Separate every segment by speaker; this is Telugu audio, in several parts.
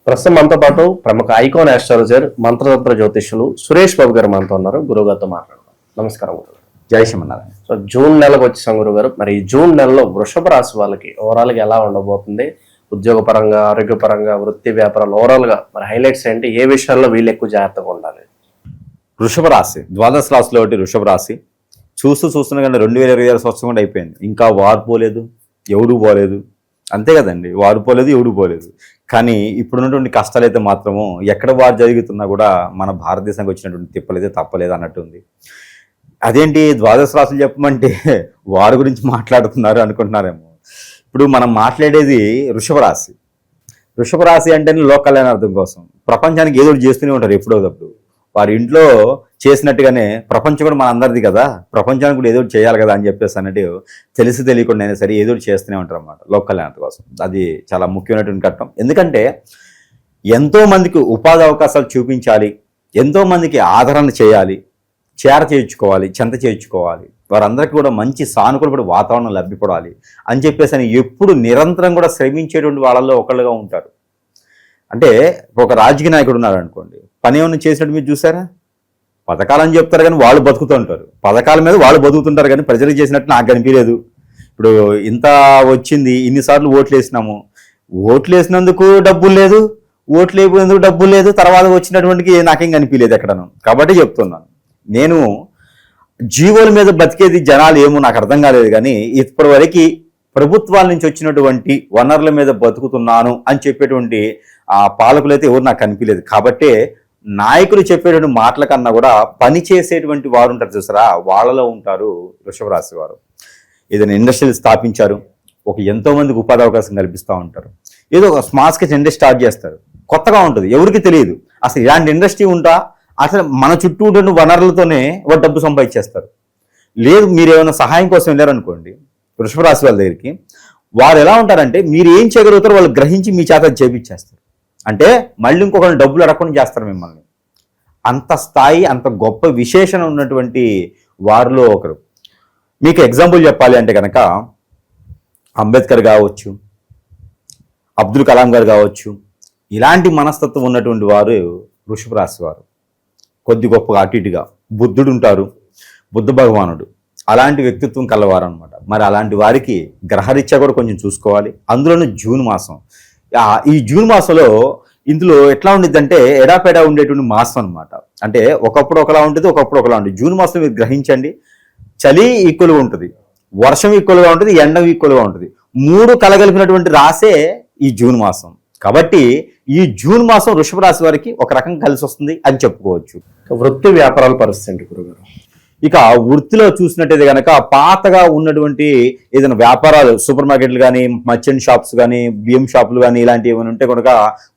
Speaker 1: ప్రస్తుతం మనతో పాటు ప్రముఖ ఐకాన్ ఆస్ట్రాలజర్ మంత్రతంత్ర జ్యోతిష్యులు సురేష్ బాబు గారు మనతో ఉన్నారు. గురువుగారితో మాట్లాడదాం. నమస్కారం గురుగారు.
Speaker 2: జై శ్రీమన్నారాయణ.
Speaker 1: సో జూన్ నెలకు వచ్చేసాం గురుగారు. మరి ఈ జూన్ నెలలో వృషభ రాశి వాళ్ళకి ఓవరాల్ గా ఎలా ఉండబోతుంది? ఉద్యోగపరంగా, ఆరోగ్యపరంగా, వృత్తి వ్యాపారాలు ఓవరాల్ గా మరి హైలైట్స్ ఏంటి? ఏ విషయాల్లో వీళ్ళు ఎక్కువ జాగ్రత్తగా ఉండాలి?
Speaker 2: వృషభ రాశి ద్వాదశ రాశిలో ఒకటి వృషభ రాశి. చూస్తున్న కానీ 2026 సంవత్సరం కూడా అయిపోయింది. ఇంకా వారు పోలేదు, ఎవడు పోలేదు, అంతే కదండి. వారు పోలేదు, ఎవడు పోలేదు. కానీ ఇప్పుడున్నటువంటి కష్టాలు అయితే మాత్రము ఎక్కడ వారు జరుగుతున్నా కూడా మన భారతదేశానికి వచ్చినటువంటి తిప్పలైతే తప్పలేదు అన్నట్టుంది. అదేంటి ద్వాదశ రాశులు చెప్పమంటే వారి గురించి మాట్లాడుతున్నారు అనుకుంటున్నారేమో. ఇప్పుడు మనం మాట్లాడేది వృషభ రాశి. వృషభ రాశి అంటేనే లోక కళ్యాణ అర్థం కోసం ప్రపంచానికి ఏదో చేస్తూనే ఉంటారు ఎప్పుడోదప్పుడు. వారి ఇంట్లో చేసినట్టుగానే ప్రపంచం కూడా మన అందరిది కదా, ప్రపంచానికి కూడా ఏదో చేయాలి కదా అని చెప్పేసి అన్నట్టు తెలిసి తెలియకుండా అయినా సరే ఏదో చేస్తూనే ఉంటారు అన్నమాట లోక కళ్యాణ కోసం. అది చాలా ముఖ్యమైనటువంటి ఘట్టం. ఎందుకంటే ఎంతోమందికి ఉపాధి అవకాశాలు చూపించాలి, ఎంతోమందికి ఆదరణ చేయాలి, చేర్చుకోవాలి, చెంత చేర్చుకోవాలి, వారందరికీ కూడా మంచి సానుకూలపడి వాతావరణం లభ్యపడాలి అని చెప్పేసి అని ఎప్పుడు నిరంతరం కూడా శ్రమించేటువంటి వాళ్ళల్లో ఒకళ్ళుగా ఉంటారు. అంటే ఒక రాజకీయ నాయకుడు ఉన్నారు అనుకోండి, పని ఏమైనా చేసినట్టు మీరు చూసారా? పథకాలని చెప్తారు కానీ వాళ్ళు బతుకుతూ ఉంటారు. పథకాల మీద వాళ్ళు బతుకుతుంటారు కానీ ప్రజలకు చేసినట్టు నాకు కనిపించలేదు. ఇప్పుడు ఇంత వచ్చింది, ఇన్నిసార్లు ఓట్లు వేసినాము, ఓట్లు వేసినందుకు డబ్బులు లేదు, ఓట్లు వేసినందుకు డబ్బులు లేదు, తర్వాత వచ్చినటువంటి నాకేం కనిపించలేదు ఎక్కడను. కాబట్టి చెప్తున్నాను, నేను జీవోల మీద బతికేది జనాలు ఏమో నాకు అర్థం కాలేదు. కానీ ఇప్పటి వరకు ప్రభుత్వాల నుంచి వచ్చినటువంటి వనరుల మీద బతుకుతున్నాను అని చెప్పేటువంటి ఆ పాలకులైతే ఎవరు నాకు కనిపించలేదు. కాబట్టే నాయకులు చెప్పేటువంటి మాటల కన్నా కూడా పని చేసేటువంటి వారు ఉంటారు చూసారా, వాళ్ళలో ఉంటారు వృషభ రాశి వారు. ఏదైనా ఇండస్ట్రీలు స్థాపించారు, ఎంతో మందికి ఉపాధి అవకాశం కల్పిస్తూ ఉంటారు. ఏదో ఒక స్మాల్ స్కేల్ ఇండస్ట్రీ స్టార్ట్ చేస్తారు, కొత్తగా ఉంటుంది, ఎవరికి తెలియదు అసలు ఇలాంటి ఇండస్ట్రీ ఉంటా. అసలు మన చుట్టూ ఉన్న వనరులతోనే వాడు డబ్బు సంపాదించేస్తారు. లేదు మీరు ఏమైనా సహాయం కోసం వెళ్ళారనుకోండి వృషభ రాశి వాళ్ళ దగ్గరికి, వారు ఎలా ఉంటారంటే మీరు ఏం చేయగలుగుతారో వాళ్ళు గ్రహించి మీ చేత చేపించేస్తారు. అంటే మళ్ళీ ఇంకొకరిని డబ్బులు అడగకుండా చేస్తారు మిమ్మల్ని. అంత స్థాయి, అంత గొప్ప విశేషణ ఉన్నటువంటి వారిలో ఒకరు. మీకు ఎగ్జాంపుల్ చెప్పాలి అంటే కనుక అంబేద్కర్ కావచ్చు, అబ్దుల్ కలాం గారు కావచ్చు, ఇలాంటి మనస్తత్వం ఉన్నటువంటి వారు వృషభ రాశి వారు. కొద్ది గొప్పగా అటు ఇటుగా బుద్ధుడు ఉంటారు, బుద్ధ భగవానుడు, అలాంటి వ్యక్తిత్వం కలవారు అనమాట. మరి అలాంటి వారికి గ్రహరీత్యా కూడా కొంచెం చూసుకోవాలి. అందులోనూ జూన్ మాసం. ఈ జూన్ మాసంలో ఇందులో ఎట్లా ఉండిద్దంటే ఎడాపెడా ఉండేటువంటి మాసం అనమాట. అంటే ఒకప్పుడు ఒకలా ఉంటుంది, ఒకప్పుడు ఒకలా ఉంటుంది. జూన్ మాసం మీరు గ్రహించండి, చలి ఈక్వల్గా ఉంటుంది, వర్షం ఈక్వల్గా ఉంటుంది, ఎండ ఈక్వల్గా ఉంటుంది. మూడు కలగలిపినటువంటి రాసే ఈ జూన్ మాసం. కాబట్టి ఈ జూన్ మాసం వృషభ రాశి వారికి ఒక రకం కలిసి వస్తుంది అని చెప్పుకోవచ్చు.
Speaker 1: వృత్తి వ్యాపారాల పరిస్థితి గురుగారు.
Speaker 2: ఇక వృత్తిలో చూసినట్టయితే కనుక పాతగా ఉన్నటువంటి ఏదైనా వ్యాపారాలు, సూపర్ మార్కెట్లు కానీ, మర్చెంట్ షాప్స్ కానీ, బియ్యం షాపులు కానీ ఇలాంటివి ఏమైనా ఉంటే కనుక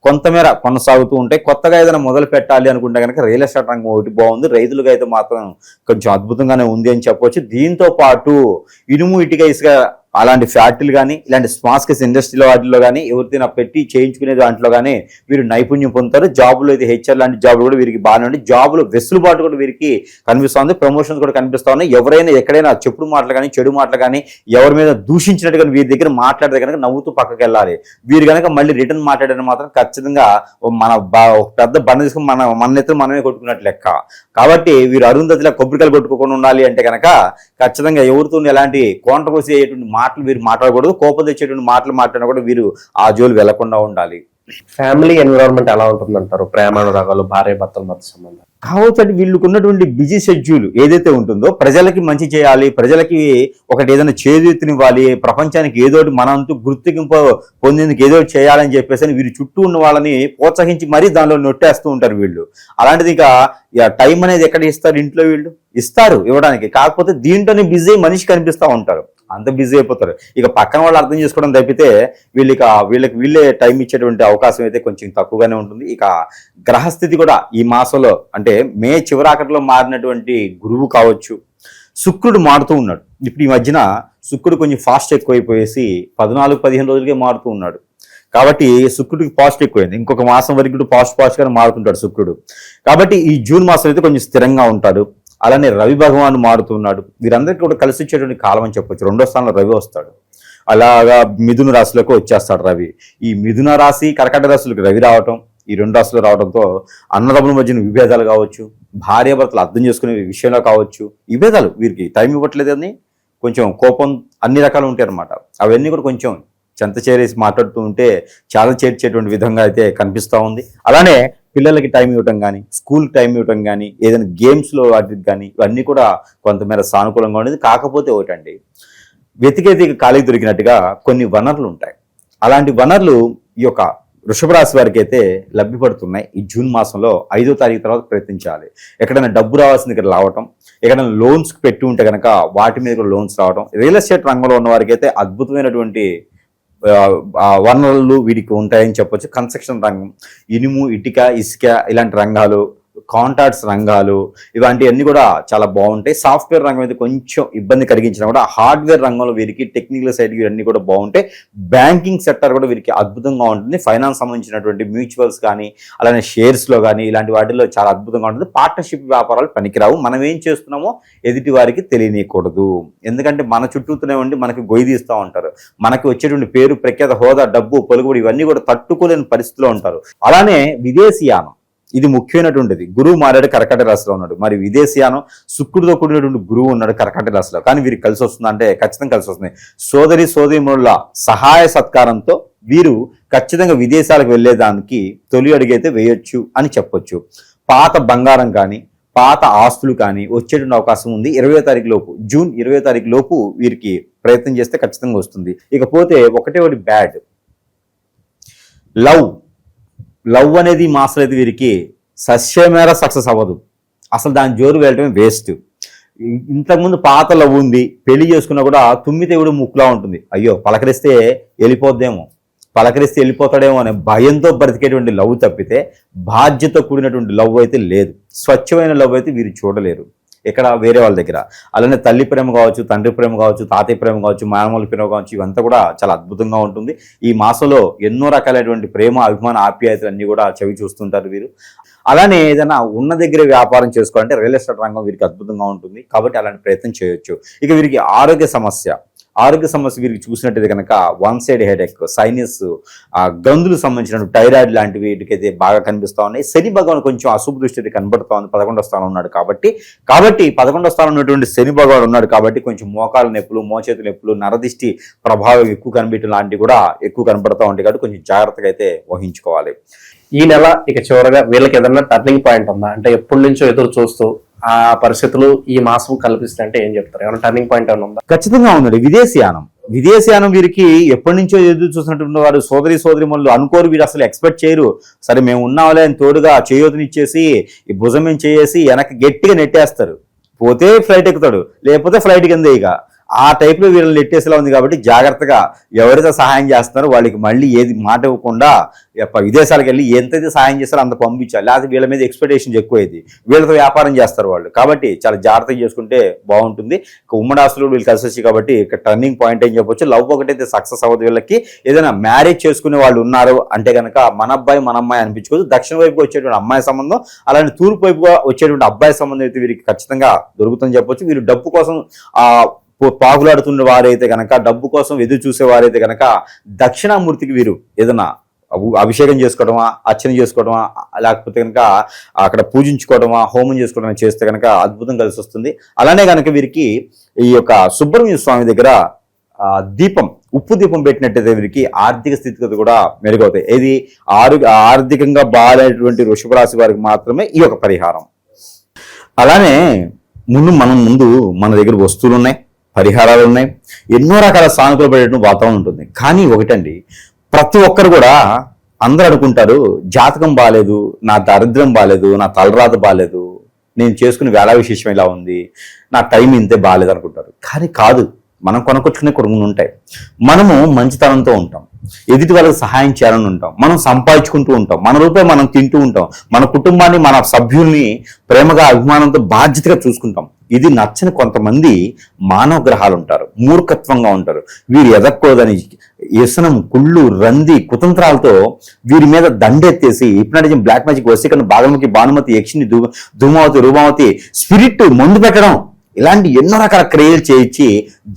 Speaker 2: కొంతమేర కొనసాగుతూ ఉంటాయి. కొత్తగా ఏదైనా మొదలు పెట్టాలి అనుకుంటే కనుక రియల్ ఎస్టేట్ రంగం ఒకటి బాగుంది, రైతులుగా అయితే మాత్రం కొంచెం అద్భుతంగానే ఉంది అని చెప్పవచ్చు. దీంతో పాటు ఇనుము, ఇటుక, ఇసుక అలాంటి ఫ్యాక్టరీలు కానీ, ఇలాంటి స్మాల్ స్కేల్ ఇండస్ట్రీలో వాటిలో కానీ ఎవరితోనా పెట్టి చేయించుకునే దాంట్లో కానీ వీరు నైపుణ్యం పొందుతారు. జాబులు అయితే హెచ్ఆర్ లాంటి జాబులు కూడా వీరికి బాగానే ఉంది. జాబులు వెసులుబాటు కూడా వీరికి కనిపిస్తుంది, ప్రమోషన్స్ కూడా కనిపిస్తా ఉన్నాయి. ఎవరైనా ఎక్కడైనా చెప్పుడు మాటలు కానీ, చెడు మాటలు కానీ, ఎవరి మీద దూషించినట్టు కానీ వీరి దగ్గర మాట్లాడితే కనుక నవ్వుతూ పక్కకి వెళ్ళాలి. వీరు కనుక మళ్ళీ రిటర్న్ మాట్లాడిన మాత్రం ఖచ్చితంగా మన పెద్ద బండ తీసుకుని మన నెత్తులు మనమే కొట్టుకున్నట్టు లెక్క. కాబట్టి వీరు అరుంధతిలా కొబ్బరికాయలు కొట్టుకోకుండా ఉండాలి అంటే కనుక ఖచ్చితంగా ఎవరితో ఎలాంటి కాంట్రవర్సీ అయ్యేటువంటి మాటలు వీరు మాట్లాడకూడదు. కోపం తెచ్చేటువంటి మాటలు మాట్లాడినా కూడా వీరు ఆ జోలు వెళ్లకుండా ఉండాలి.
Speaker 1: ఫ్యామిలీ ఎన్విరాన్మెంట్ ఎలా ఉంటుందంటారు? ప్రేమానురాగాలు, భార్య భర్తల మధ్య సంబంధం
Speaker 2: కావచ్చు. అంటే వీళ్ళకు ఉన్నటువంటి బిజీ షెడ్యూల్ ఏదైతే ఉంటుందో, ప్రజలకి మంచి చేయాలి, ప్రజలకి ఒకటి ఏదైనా చేయూతనివ్వాలి, ప్రపంచానికి ఏదోటి మనంతూ గుర్తింపు పొందేందుకు ఏదో చేయాలని చెప్పేసి వీరి చుట్టూ ఉన్న వాళ్ళని ప్రోత్సహించి మరీ దానిలో నొట్టేస్తూ ఉంటారు వీళ్ళు. అలాంటిది ఇక టైం అనేది ఎక్కడ ఇస్తారు? ఇంట్లో వీళ్ళు ఇస్తారు ఇవ్వడానికి, కాకపోతే దీంట్లోనే బిజీ మనిషి కనిపిస్తూ ఉంటారు, అంత బిజీ అయిపోతారు. ఇక పక్కన వాళ్ళు అర్థం చేసుకోవడం తప్పితే వీళ్ళే టైం ఇచ్చేటువంటి అవకాశం అయితే కొంచెం తక్కువగానే ఉంటుంది. ఇక గ్రహస్థితి కూడా ఈ మాసంలో అంటే మే చివరాఖరిలో మారినటువంటి గురువు కావచ్చు, శుక్రుడు మారుతూ ఉన్నాడు. ఇప్పుడు ఈ మధ్యన శుక్రుడు కొంచెం ఫాస్ట్ ఎక్కువైపోయేసి 14-15 రోజులకే మారుతూ ఉన్నాడు. కాబట్టి శుక్రుడికి పాజిటివ్ ఎక్కువైంది. ఇంకొక మాసం వరకు పాజిటివ్గా మారుతుంటాడు శుక్రుడు. కాబట్టి ఈ జూన్ మాసం అయితే కొంచెం స్థిరంగా ఉంటాడు. అలానే రవి భగవాను మారుతున్నాడు. వీరందరికీ కూడా కలిసి వచ్చేటువంటి కాలం అని చెప్పొచ్చు. 2వ స్థానంలో రవి వస్తాడు. అలాగా మిథున రాశిలోకి వచ్చేస్తాడు రవి. ఈ మిథున రాశి కర్కాటక రాశులకు రవి రావటం, ఈ 2 రాశులు రావడంతో అన్నదమ్ముల మధ్యన విభేదాలు కావచ్చు, భార్యాభర్తలు అర్థం చేసుకునే విషయంలో కావచ్చు, విభేదాలు, వీరికి టైం ఇవ్వట్లేదని కొంచెం కోపం అన్ని రకాలు ఉంటాయి అన్నమాట. అవన్నీ కూడా కొంచెం చెంత చేరేసి మాట్లాడుతూ ఉంటే చాలా చేర్చేటువంటి విధంగా అయితే కనిపిస్తూ ఉంది. అలానే పిల్లలకి టైం ఇవ్వటం కానీ, స్కూల్కి టైం ఇవ్వటం కానీ, ఏదైనా గేమ్స్లో వాటికి కానీ, ఇవన్నీ కూడా కొంతమేర సానుకూలంగా ఉండేది. కాకపోతే ఒకటండి, వెతికేది ఖాళీ దొరికినట్టుగా కొన్ని వనరులు ఉంటాయి. అలాంటి వనరులు ఈ యొక్క వృషభ రాశి వారికి అయితే లభ్యపడుతున్నాయి. ఈ జూన్ మాసంలో 5వ తారీఖు తర్వాత ప్రయత్నించాలి. ఎక్కడైనా డబ్బు రావాల్సింది ఇక్కడ రావటం, ఎక్కడైనా లోన్స్ పెట్టి ఉంటే కనుక వాటి మీద కూడా లోన్స్ రావడం, రియల్ ఎస్టేట్ రంగంలో ఉన్న వారికి అయితే అద్భుతమైనటువంటి వనరులు వీడికి ఉంటాయని చెప్పొచ్చు. కన్స్ట్రక్షన్ రంగం, ఇనుము, ఇటుక, ఇసుక ఇలాంటి రంగాలు, కాంట్రాక్ట్స్ రంగాలు, ఇలాంటివన్నీ కూడా చాలా బాగుంటాయి. సాఫ్ట్వేర్ రంగం అయితే కొంచెం ఇబ్బంది కలిగించినా కూడా హార్డ్వేర్ రంగంలో వీరికి టెక్నికల్ సైడ్ ఇవన్నీ కూడా బాగుంటాయి. బ్యాంకింగ్ సెక్టర్ కూడా వీరికి అద్భుతంగా ఉంటుంది. ఫైనాన్స్ సంబంధించినటువంటి మ్యూచువల్స్ కానీ, అలానే షేర్స్లో కానీ ఇలాంటి వాటిల్లో చాలా అద్భుతంగా ఉంటుంది. పార్ట్నర్షిప్ వ్యాపారాలు పనికిరావు. మనం ఏం చేస్తున్నామో ఎదుటి వారికి తెలియనీయకూడదు. ఎందుకంటే మన చుట్టూతూనే ఉండి మనకి గొయ్యి తీస్తూ ఉంటారు. మనకి వచ్చేటువంటి పేరు, ప్రఖ్యాత, హోదా, డబ్బు, పలుకుబడి ఇవన్నీ కూడా తట్టుకోలేని పరిస్థితిలో ఉంటారు. అలానే విదేశీయానం, ఇది ముఖ్యమైనటువంటిది. గురువు మారాడు, కర్కాటక రాశిలో ఉన్నాడు. మరి విదేశీయానం, శుక్రుడితో కూడినటువంటి గురువు ఉన్నాడు కర్కాటక రాశిలో. కానీ వీరికి కలిసి వస్తుందా అంటే ఖచ్చితంగా కలిసి వస్తుంది. సోదరిమణుల సహాయ సత్కారంతో వీరు ఖచ్చితంగా విదేశాలకు వెళ్ళేదానికి తొలి అడుగైతే వేయొచ్చు అని చెప్పొచ్చు. పాత బంగారం కానీ, పాత ఆస్తులు కానీ వచ్చేటువంటి అవకాశం ఉంది 20వ తారీఖు లోపు. జూన్ 20వ తారీఖు లోపు వీరికి ప్రయత్నం చేస్తే ఖచ్చితంగా వస్తుంది. ఇకపోతే ఒకటి బ్యాడ్, లవ్ అనేది మాసలు అయితే వీరికి సస్యమేర సక్సెస్ అవ్వదు. అసలు దాని జోరు వెళ్ళటమే వేస్ట్. ఇంతకుముందు పాత లవ్ ఉంది, పెళ్లి చేసుకున్నా కూడా తుమ్మితేవుడు ముక్కులా ఉంటుంది. అయ్యో పలకరిస్తే వెళ్ళిపోతాడేమో అనే భయంతో బ్రతికేటువంటి లవ్ తప్పితే బాధ్యత కూడినటువంటి లవ్ అయితే లేదు. స్వచ్ఛమైన లవ్ అయితే వీరు చూడలేరు ఇక్కడ వేరే వాళ్ళ దగ్గర. అలానే తల్లి ప్రేమ కావచ్చు, తండ్రి ప్రేమ కావచ్చు, తాతయ్య ప్రేమ కావచ్చు, మామూలు ప్రేమ కావచ్చు, ఇవంతా కూడా చాలా అద్భుతంగా ఉంటుంది. ఈ మాసంలో ఎన్నో రకాలైనటువంటి ప్రేమ, అభిమాన, ఆప్యాయతలు అన్ని కూడా చవి చూస్తుంటారు వీరు. అలానే ఏదైనా ఉన్న దగ్గర వ్యాపారం చేసుకోవాలంటే రియల్ ఎస్టేట్ రంగం వీరికి అద్భుతంగా ఉంటుంది. కాబట్టి అలాంటి ప్రయత్నం చేయొచ్చు. ఇక వీరికి ఆరోగ్య సమస్య వీరికి చూసినట్టయితే కనుక వన్ సైడ్ హెడేక్, సైనస్, గందులకు సంబంధించిన టైరాయిడ్ లాంటివి వీటికైతే బాగా కనిపిస్తూ ఉన్నాయి. శని భగవాన్ కొంచెం అశుభ దృష్టి అయితే కనబడుతూ ఉంది. 11వ స్థానం ఉన్నాడు కాబట్టి 11వ స్థానం ఉన్నటువంటి శని భగవాన్ ఉన్నాడు కాబట్టి కొంచెం మోకాలు నొప్పులు, మోచేతుల నొప్పులు, నరదిష్టి ప్రభావం ఎక్కువ కనిపించడం లాంటివి కూడా ఎక్కువ కనబడుతూ ఉంటాయి. కాబట్టి కొంచెం జాగ్రత్తగా అయితే వహించుకోవాలి.
Speaker 1: ఈ నెల ఇక చివరగా వీళ్ళకి ఏదన్నా టర్నింగ్ పాయింట్ ఉందా అంటే ఎప్పటి నుంచో ఎదురు చూస్తూ ఆ పరిస్థితులు ఈ మాసం కల్పిస్తే అంటే ఏం చెప్తారు? ఏమైనా టర్నింగ్ పాయింట్ ఏమైనా ఉందా?
Speaker 2: ఖచ్చితంగా ఉందండి. విదేశీయానం వీరికి ఎప్పటి నుంచో ఎదురు చూసినటువంటి వారు, సోదరిమణులు అనుకోరు, వీరు అసలు ఎక్స్పెక్ట్ చేయరు. సరే మేము ఉన్నాంలే అని తోడుగా చేయూతనిచ్చేసి ఈ భుజం చేసి వెనక్కి గట్టిగా నెట్టేస్తారు. పోతే ఫ్లైట్ ఎక్కుతాడు, లేకపోతే ఫ్లైట్ కింద. ఇక ఆ టైప్లో వీళ్ళని నెట్టేసేలా ఉంది. కాబట్టి జాగ్రత్తగా ఎవరైతే సహాయం చేస్తున్నారో వాళ్ళకి మళ్ళీ ఏది మాట ఇవ్వకుండా విదేశాలకు వెళ్ళి ఎంతైతే సహాయం చేస్తారో అంత పంపించాలి. లేకపోతే వీళ్ళ మీద ఎక్స్పెక్టేషన్స్ ఎక్కువైంది, వీళ్ళతో వ్యాపారం చేస్తారు వాళ్ళు. కాబట్టి చాలా జాగ్రత్తగా చేసుకుంటే బాగుంటుంది. ఇక ఉమ్మడి ఆస్తులు వీళ్ళు కలిసి వచ్చి కాబట్టి ఇక టర్నింగ్ పాయింట్ ఏం చెప్పొచ్చు. లవ్ ఒకటైతే సక్సెస్ అవ్వదు. వీళ్ళకి ఏదైనా మ్యారేజ్ చేసుకునే వాళ్ళు ఉన్నారు అంటే కనుక మన అబ్బాయి మన అమ్మాయి అనిపించుకోవచ్చు. దక్షిణ వైపుగా వచ్చేటువంటి అమ్మాయి సంబంధం, అలానే తూర్పు వైపుగా వచ్చేటువంటి అబ్బాయి సంబంధం అయితే వీరికి ఖచ్చితంగా దొరుకుతుందని చెప్పొచ్చు. వీరు డబ్బు కోసం పాకులాడుతున్న వారైతే కనుక, డబ్బు కోసం ఎదురు చూసేవారైతే కనుక దక్షిణామూర్తికి వీరు ఏదైనా అభిషేకం చేసుకోవడమా, అర్చన చేసుకోవడమా, లేకపోతే కనుక అక్కడ పూజించుకోవడమా, హోమం చేసుకోవడమా చేస్తే కనుక అద్భుతం కలిసి వస్తుంది. అలానే కనుక వీరికి ఈ యొక్క సుబ్రహ్మణ్య స్వామి దగ్గర ఉప్పు దీపం పెట్టినట్టయితే వీరికి ఆర్థిక స్థితిగతి కూడా మెరుగవుతాయి. ఇది ఆర్థికంగా బాగాలేటువంటి వృషభ రాశి వారికి మాత్రమే ఈ యొక్క పరిహారం. అలానే ముందు మన దగ్గర వస్తువులు ఉన్నాయి, పరిహారాలు ఉన్నాయి, ఎన్నో రకాల సానుకూల పడేటువంటి వాతావరణం ఉంటుంది. కానీ ఒకటండి, ప్రతి ఒక్కరు కూడా అందరూ అనుకుంటారు జాతకం బాగాలేదు, నా దరిద్రం బాగాలేదు, నా తలరాత బాగాలేదు, నేను చేసుకునే వేళ విశేషం ఇలా ఉంది, నా టైం ఇంతే బాగాలేదు అనుకుంటారు. కానీ కాదు, మనం కొనుక్కొచ్చుకునే కొన్ని ఉంటాయి. మనము మంచితనంతో ఉంటాం, ఎదుటి వాళ్ళకి సహాయం చేయాలని ఉంటాం, మనం సంపాదించుకుంటూ ఉంటాం, మన రూపాయి మనం తింటూ ఉంటాం, మన కుటుంబాన్ని, మన సభ్యుల్ని ప్రేమగా, అభిమానంతో, బాధ్యతగా చూసుకుంటాం. ఇది నచ్చని కొంతమంది మానవ గ్రహాలు ఉంటారు, మూర్ఖత్వంగా ఉంటారు. వీరు ఎదక్కూడదని వ్యసనం, కుళ్ళు, రంది, కుతంత్రాలతో వీరి మీద దండెత్తేసి హిప్నాటిజం, బ్లాక్ మ్యాజిక్, వశీకరణ, భాగమతి, భానుమతి, యక్షిని, ధూమావతి, రూపావతి, స్పిరిట్ మందు పెట్టడం, ఇలాంటి ఎన్నో రకాల క్రియలు చేయించి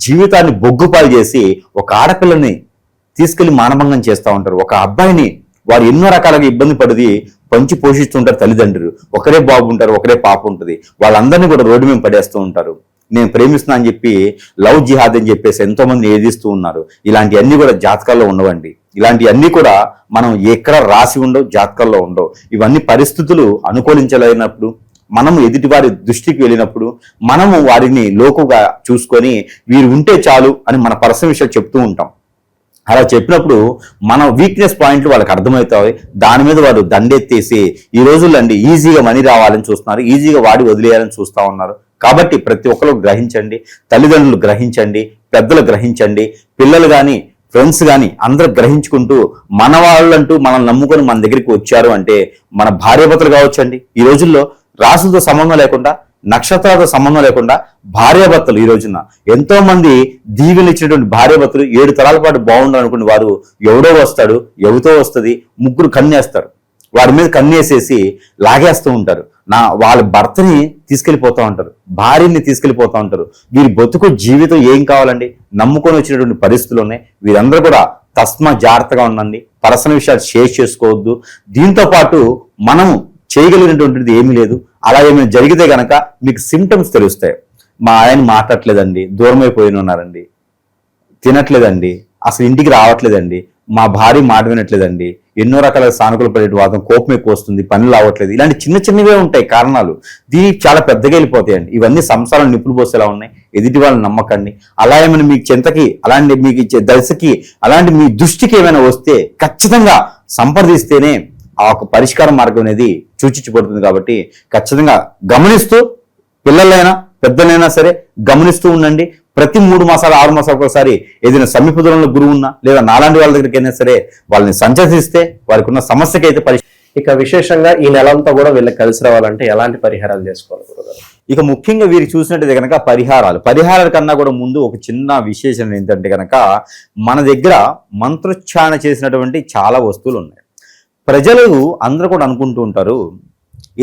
Speaker 2: జీవితాన్ని బొగ్గుపాలు చేసి ఒక ఆడపిల్లని తీసుకెళ్లి మానభంగం చేస్తూ ఉంటారు. ఒక అబ్బాయిని వారు ఎన్నో రకాలుగా ఇబ్బంది పడి పంచి పోషిస్తుంటారు తల్లిదండ్రులు. ఒకరే బాబు ఉంటారు, ఒకరే పాప ఉంటుంది. వాళ్ళందరినీ కూడా రోడ్డు మీద పడేస్తూ ఉంటారు. నేను ప్రేమిస్తున్నా అని చెప్పి లవ్ జిహాద్ అని చెప్పేసి ఎంతో మంది ఏదిస్తూ ఉన్నారు. ఇలాంటివన్నీ కూడా జాతకాల్లో ఉండవండి. ఇలాంటివన్నీ కూడా మనం ఎక్కడ రాసి ఉండవు, జాతకాల్లో ఉండవు. ఇవన్నీ పరిస్థితులు అనుకూలించలేనప్పుడు, మనము ఎదుటివారి దృష్టికి వెళ్ళినప్పుడు మనము వారిని లోకుగా చూసుకొని వీరు ఉంటే చాలు అని మన పర్సనల్ విషయాలు చెప్తూ ఉంటాం. అలా చెప్పినప్పుడు మన వీక్నెస్ పాయింట్లు వాళ్ళకి అర్థమవుతాయి. దాని మీద వారు దండెత్తేసి ఈ రోజుల్లో అండి ఈజీగా మనీ రావాలని చూస్తున్నారు, ఈజీగా వాడి వదిలేయాలని చూస్తూ ఉన్నారు. కాబట్టి ప్రతి ఒక్కరు గ్రహించండి, తల్లిదండ్రులు గ్రహించండి, పెద్దలు గ్రహించండి, పిల్లలు కానీ ఫ్రెండ్స్ కానీ అందరూ గ్రహించుకుంటూ మన వాళ్ళంటూ మనల్ని నమ్ముకొని మన దగ్గరికి వచ్చారు అంటే మన భార్యాభర్తలు కావచ్చండి. ఈ రోజుల్లో రాసులతో సంబంధం లేకుండా, నక్షత్రాలతో సంబంధం లేకుండా భార్యాభర్తలు ఈ రోజున ఎంతో మంది దీవెలు ఇచ్చినటువంటి భార్యాభర్తలు 7 తరాల పాటు బాగుండాలనుకుని వారు ఎవడో వస్తాడు, ఎవరితో వస్తుంది, ముగ్గురు కన్నేస్తారు. వారి మీద కన్నేసేసి లాగేస్తూ ఉంటారు. వాళ్ళ భర్తని తీసుకెళ్లిపోతూ ఉంటారు, భార్యని తీసుకెళ్లిపోతూ ఉంటారు. వీరి బతుకు జీవితం ఏం కావాలండి? నమ్ముకొని వచ్చినటువంటి పరిస్థితులు ఉన్నాయి. వీరందరూ కూడా తస్మా జాగ్రత్తగా ఉండండి. పర్సనల్ విషయాలు షేర్ చేసుకోవద్దు. దీంతో పాటు మనము చేయగలిగినటువంటిది ఏమీ లేదు. అలా ఏమైనా జరిగితే గనక మీకు సిమ్టమ్స్ తెలుస్తాయి. మా ఆయన మాట్లాడలేదండి, దూరం అయిపోయిన ఉన్నారండి, తినట్లేదండి, అసలు ఇంటికి రావట్లేదండి, మా భార్య మాట వినట్లేదండి, ఎన్నో రకాల సానుకూల పడే వాదం, కోపం ఎక్కువ వస్తుంది, పనులు అవ్వట్లేదు. ఇలాంటి చిన్న చిన్నవే ఉంటాయి కారణాలు. దీనికి చాలా పెద్దగా వెళ్ళిపోతాయండి. ఇవన్నీ సంసారం నిప్పులు పోసేలా ఉన్నాయి. ఎదుటి వాళ్ళని నమ్మకండి. అలా ఏమైనా మీకు చింతకి, అలాంటి మీకు ఇచ్చే దశకి, అలాంటి మీ దృష్టికి ఏమైనా వస్తే ఖచ్చితంగా సంప్రదిస్తేనే ఆ ఒక పరిష్కార మార్గం అనేది సూచించబడుతుంది. కాబట్టి ఖచ్చితంగా గమనిస్తూ, పిల్లలైనా పెద్దలైనా సరే గమనిస్తూ ఉండండి. ప్రతి 3 మాసాలు 6 మాసాలకు ఒకసారి ఏదైనా సమీప దూరంలో గురువు ఉన్నా లేదా నాలాంటి వాళ్ళ దగ్గరికి అయినా సరే వాళ్ళని సంచరిస్తే వారికి ఉన్న సమస్యకి అయితే
Speaker 1: ఇక విశేషంగా ఈ నెలంతా కూడా వీళ్ళకి కలిసి రావాలంటే ఎలాంటి పరిహారాలు చేసుకోవాలి గురుగారు?
Speaker 2: ఇక ముఖ్యంగా వీరికి చూసినట్టయితే కనుక పరిహారాల కన్నా కూడా ముందు ఒక చిన్న విశేషం ఏంటంటే కనుక మన దగ్గర మంత్రోచ్చారణ చేసినటువంటి చాలా వస్తువులు ఉన్నాయి. ప్రజలు అందరూ కూడా అనుకుంటూ ఉంటారు,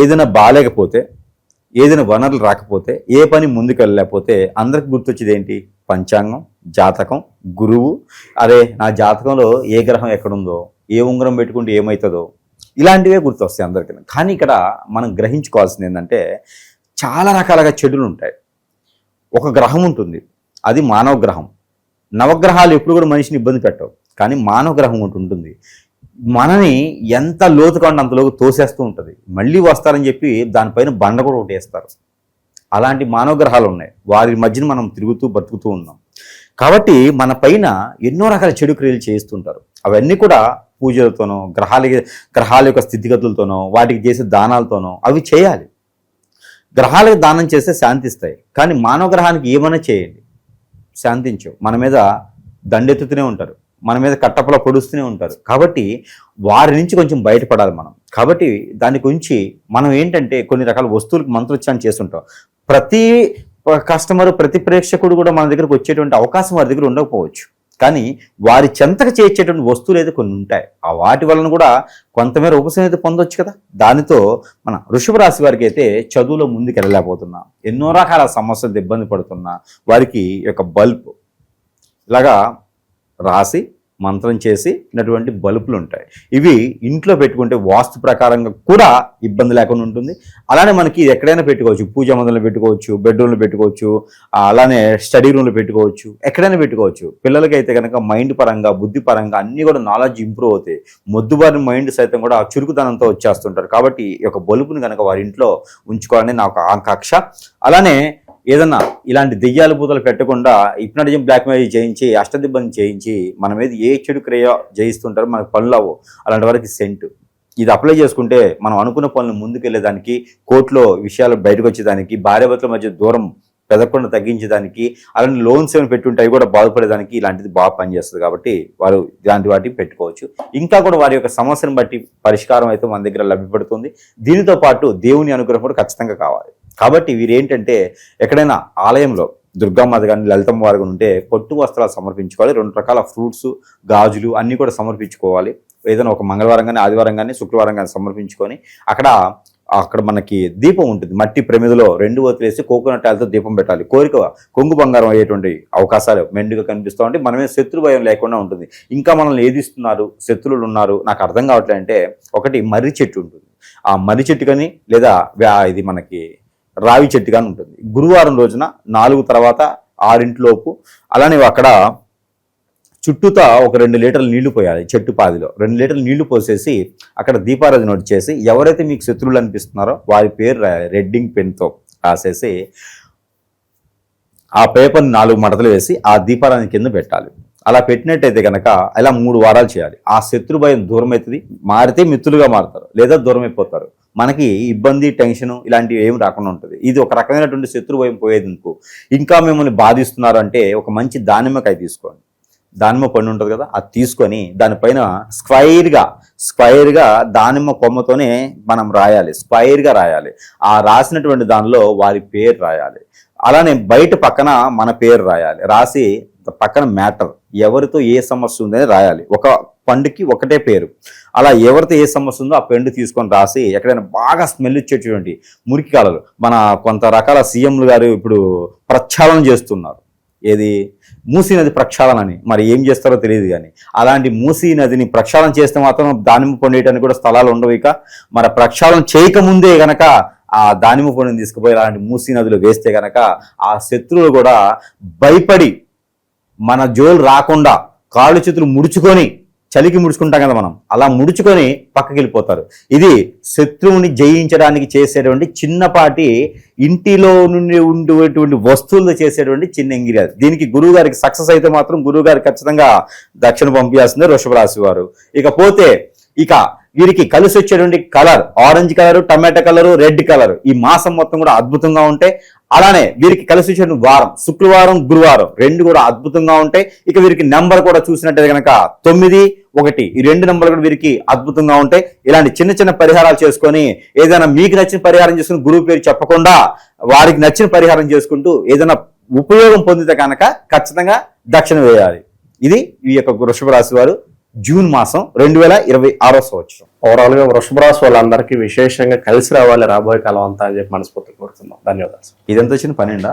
Speaker 2: ఏదైనా బాగాలేకపోతే, ఏదైనా వనరులు రాకపోతే, ఏ పని ముందుకు వెళ్ళలేకపోతే అందరికి గుర్తొచ్చేది ఏంటి? పంచాంగం, జాతకం, గురువు. అరే నా జాతకంలో ఏ గ్రహం ఎక్కడుందో, ఏ ఉంగరం పెట్టుకుంటే ఏమవుతుందో, ఇలాంటివే గుర్తొస్తాయి అందరికీ. కానీ ఇక్కడ మనం గ్రహించుకోవాల్సింది ఏంటంటే చాలా రకాలుగా చెడులు ఉంటాయి. ఒక గ్రహం ఉంటుంది, అది మానవ గ్రహం. నవగ్రహాలు ఎప్పుడు కూడా మనిషిని ఇబ్బంది పెట్టవు, కానీ మానవ గ్రహం ఒకటి ఉంటుంది. మనని ఎంత లోతుగా ఉంటే అంతలోకి తోసేస్తూ ఉంటుంది. మళ్ళీ వస్తారని చెప్పి దానిపైన బండ కూడా ఒకటి వేస్తారు. అలాంటి మానవ గ్రహాలు ఉన్నాయి. వారి మధ్యన మనం తిరుగుతూ బతుకుతూ ఉన్నాం. కాబట్టి మన పైన ఎన్నో రకాల చెడు క్రియలు చేస్తుంటారు. అవన్నీ కూడా పూజలతోనో, గ్రహాల యొక్క స్థితిగతులతోనో, వాటికి చేసే దానాలతోనో అవి చేయాలి. గ్రహాలకు దానం చేస్తే శాంతిస్తాయి. కానీ మానవ గ్రహానికి ఏమైనా చేయండి, శాంతించవు. మన మీద దండెత్తుతూనే ఉంటారు, మన మీద కట్టపలా పొడుస్తూనే ఉంటారు. కాబట్టి వారి నుంచి కొంచెం బయటపడాలి మనం. కాబట్టి దాని గురించి మనం ఏంటంటే కొన్ని రకాల వస్తువులకు మంత్రోచ్చారణ చేస్తుంటాం. ప్రతి కస్టమర్, ప్రతి ప్రేక్షకుడు కూడా మన దగ్గరకు వచ్చేటువంటి అవకాశం వారి దగ్గర ఉండకపోవచ్చు. కానీ వారి చెంతకు చేర్చేటువంటి వస్తువులు అయితే కొన్ని ఉంటాయి. ఆ వాటి వలన కూడా కొంతమేర ఉపశమనం అయితే పొందొచ్చు కదా. దానితో మన వృషభ రాశి వారికి అయితే చదువులో ముందుకు వెళ్ళలేకపోతున్నా, ఎన్నో రకాల సమస్యలతో ఇబ్బంది పడుతున్నా వారికి యొక్క బల్బ్ ఇలాగా రాసి మంత్రం చేసినటువంటి బల్బులు ఉంటాయి. ఇవి ఇంట్లో పెట్టుకుంటే వాస్తు ప్రకారంగా కూడా ఇబ్బంది లేకుండా ఉంటుంది. అలానే మనకి ఎక్కడైనా పెట్టుకోవచ్చు, పూజా మందిరంలో పెట్టుకోవచ్చు, బెడ్రూమ్లో పెట్టుకోవచ్చు, అలానే స్టడీ రూమ్లో పెట్టుకోవచ్చు, ఎక్కడైనా పెట్టుకోవచ్చు. పిల్లలకి అయితే కనుక మైండ్ పరంగా, బుద్ధి పరంగా అన్నీ కూడా నాలెడ్జ్ ఇంప్రూవ్ అవుతాయి. మొద్దుబారిన మైండ్ సైతం కూడా చురుకుదనంతో వచ్చేస్తుంటారు. కాబట్టి ఈ యొక్క బల్బుని కనుక వారి ఇంట్లో ఉంచుకోవాలని నా ఒక ఆకాంక్ష. అలానే ఏదన్నా ఇలాంటి దెయ్యాలు పూతలు పెట్టకుండా హిప్నటిజం బ్లాక్మెయిల్ చేయించి, అష్టదిబ్బని చేయించి మన మీద ఏ చెడు క్రియ జయిస్తుంటారో మనకు పనులు అవ్వవు. అలాంటి వారికి సెంట్ ఇది అప్లై చేసుకుంటే మనం అనుకున్న పనులు ముందుకెళ్లేదానికి, కోర్టులో విషయాలు బయటకు వచ్చేదానికి, భార్యాభర్తల మధ్య దూరం పెదకుండా తగ్గించేదానికి, అలాంటి లోన్స్ ఏమైనా పెట్టుంటాయి కూడా బాధపడేదానికి ఇలాంటిది బాగా పనిచేస్తుంది. కాబట్టి వారు ఇలాంటి వాటికి పెట్టుకోవచ్చు. ఇంకా కూడా వారి యొక్క సమస్యను బట్టి పరిష్కారం అయితే మన దగ్గర లభ్యపడుతుంది. దీనితో పాటు దేవుని అనుగ్రహం కూడా ఖచ్చితంగా కావాలి. కాబట్టి వీరేంటంటే ఎక్కడైనా ఆలయంలో దుర్గామాత కానీ లలితమ్మ వారు ఉంటే పొట్టు వస్త్రాలు సమర్పించుకోవాలి. 2 రకాల ఫ్రూట్స్, గాజులు అన్నీ కూడా సమర్పించుకోవాలి. ఏదైనా ఒక మంగళవారం కానీ, ఆదివారం కానీ, శుక్రవారం కానీ సమర్పించుకొని అక్కడ అక్కడ మనకి దీపం ఉంటుంది, మట్టి ప్రమిదలో 2 ఒత్తులేసి కోకోనట్ ఆయిల్తో దీపం పెట్టాలి. కోరిక కొంగు బంగారం అయ్యేటువంటి అవకాశాలు మెండుగా కనిపిస్తూ ఉంటే మనమే శత్రు భయం లేకుండా ఉంటుంది. ఇంకా మనల్ని ఏదిస్తున్నారు, శత్రువులు ఉన్నారు, నాకు అర్థం కావట్లేదు అంటే ఒకటి మర్రి చెట్టు ఉంటుంది. ఆ మర్రి చెట్టు కానీ లేదా ఇది మనకి రావి చెట్టు కానీ ఉంటుంది. గురువారం రోజున 4 తర్వాత 6 లోపు అలానే అక్కడ చుట్టూతా ఒక 2 లీటర్లు నీళ్లు పోయాలి. చెట్టు పాదిలో 2 లీటర్లు నీళ్లు పోసేసి అక్కడ దీపారాధన చేసి ఎవరైతే మీకు శత్రువులు అనిపిస్తున్నారో వారి పేరు రాయాలి. రెడ్డింగ్ పెన్తో రాసేసి ఆ పేపర్ని 4 మడతలు వేసి ఆ దీపారాధన కింద పెట్టాలి. అలా పెట్టినట్టయితే కనుక ఇలా 3 వారాలు చేయాలి. ఆ శత్రు భయం దూరం అవుతుంది. మారితే మిత్రులుగా మారుతారు, లేదా దూరం అయిపోతారు. మనకి ఇబ్బంది, టెన్షన్ ఇలాంటివి ఏమి రాకుండా ఉంటుంది. ఇది ఒక రకమైనటువంటి శత్రు భయం పోయేందుకు. ఇంకా మిమ్మల్ని బాధిస్తున్నారు అంటే ఒక మంచి దానిమ్మకాయ తీసుకోండి, దానిమ్మ పండు ఉంటుంది కదా, అది తీసుకొని దానిపైన స్క్వైర్గా దానిమ్మ కొమ్మతోనే మనం రాయాలి, స్క్వైర్గా రాయాలి. ఆ రాసినటువంటి దానిలో వారి పేరు రాయాలి. అలానే బయట పక్కన మన పేరు రాయాలి. రాసి పక్కన మ్యాటర్, ఎవరితో ఏ సమస్య ఉందని రాయాలి. ఒక పండుకి ఒకటే పేరు. అలా ఎవరితో ఏ సమస్య ఉందో ఆ పెండు తీసుకొని రాసి ఎక్కడైనా బాగా స్మెల్ ఇచ్చేటువంటి మురికి కాలలు, మన కొంత రకాల సీఎంలు గారు ఇప్పుడు ప్రక్షాళన చేస్తున్నారు. ఏది మూసీ నది ప్రక్షాళన అని, మరి ఏం చేస్తారో తెలియదు. కానీ అలాంటి మూసీ నదిని ప్రక్షాళన చేస్తే మాత్రం దానిమ్మ పండుగటానికి కూడా స్థలాలు ఉండవు. ఇక మరి ప్రక్షాళన చేయకముందే గనక ఆ దానిమ్మ పండుని తీసుకుపోయి అలాంటి మూసీ నదిలో వేస్తే గనక ఆ శత్రువులు కూడా భయపడి మన జోలు రాకుండా కాళ్ళు చేతులు ముడుచుకొని, చలికి ముడుచుకుంటాం కదా మనం, అలా ముడుచుకొని పక్కకి వెళ్ళిపోతారు. ఇది శత్రువుని జయించడానికి చేసేటువంటి చిన్నపాటి ఇంటిలో నుండి ఉండేటువంటి వస్తువులతో చేసేటువంటి చిన్న ఇంగ్రీడియంట్. దీనికి గురువు గారికి సక్సెస్ అయితే మాత్రం గురువు గారికి ఖచ్చితంగా దక్షిణ పంపించాల్సిందే వృషభ రాశి వారు. ఇకపోతే వీరికి కలిసి వచ్చేటువంటి కలర్ ఆరెంజ్ కలర్, టమాటా కలర్, రెడ్ కలర్. ఈ మాసం మొత్తం కూడా అద్భుతంగా ఉంటాయి. అలానే వీరికి కలిసి వచ్చే వారం శుక్రవారం, గురువారం 2 కూడా అద్భుతంగా ఉంటాయి. ఇక వీరికి నెంబర్ కూడా చూసినట్టయితే కనుక 9, 1 ఈ 2 నెంబర్లు కూడా వీరికి అద్భుతంగా ఉంటాయి. ఇలాంటి చిన్న చిన్న పరిహారాలు చేసుకొని ఏదైనా మీకు నచ్చిన పరిహారం చేసుకుని గురువు పేరు చెప్పకుండా వారికి నచ్చిన పరిహారం చేసుకుంటూ ఏదైనా ఉపయోగం పొందితే కనుక ఖచ్చితంగా దక్షిణ వేయాలి. ఇది ఈ యొక్క వృషభ రాశి వారు జూన్ మాసం 2026 సంవత్సరం.
Speaker 1: ఓవరాల్ గా వృషభ రాశి వాళ్ళందరికీ విశేషంగా కలిసి రావాలి రాబోయే కాలం అంతా అని చెప్పి మనస్ఫూర్తి కోరుతున్నాం. ధన్యవాదాలు.
Speaker 2: ఇదంతా వచ్చిన పనేండా?